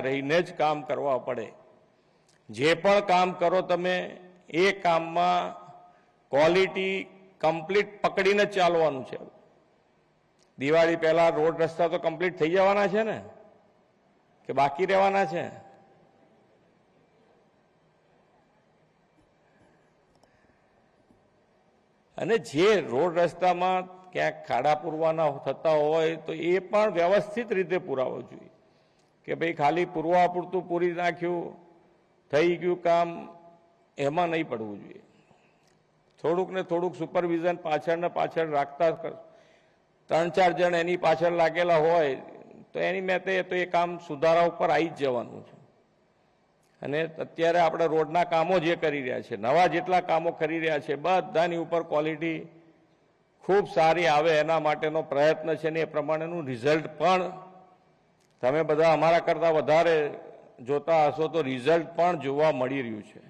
રહીને જ કામ કરવા પડે। જે પણ કામ કરો તમે એ કામમાં ક્વોલિટી કમ્પ્લીટ પકડીને જ ચાલવાનું છે। દિવાળી પહેલા રોડ રસ્તા તો કમ્પ્લીટ થઈ જવાના છે ને, કે બાકી રહેવાના છે? અને જે રોડ રસ્તામાં ક્યાંક ખાડા પૂરવાના થતા હોય તો એ પણ વ્યવસ્થિત રીતે પુરાવો જોઈએ, કે ભાઈ ખાલી પૂરવા પૂરતું પૂરી નાખ્યું, થઈ ગયું કામ, એમાં નહીં પડવું જોઈએ। થોડુંક ને થોડુંક સુપરવિઝન પાછળ ને પાછળ રાખતા 3-4 જણ એની પાછળ લાગેલા હોય તો એની મેતે તો એ કામ સુધારા ઉપર આવી જ જવાનું છે। અને અત્યારે આપણે રોડના કામો જે કરી રહ્યા છે, નવા જેટલા કામો કરી રહ્યા છે, બધાની ઉપર ક્વોલિટી ખૂબ સારી આવે એના માટેનો પ્રયત્ન છે ને એ પ્રમાણેનું રિઝલ્ટ પણ તમે બધા અમારા કરતાં વધારે જોતા હશો તો રિઝલ્ટ પણ જોવા મળી રહ્યું છે।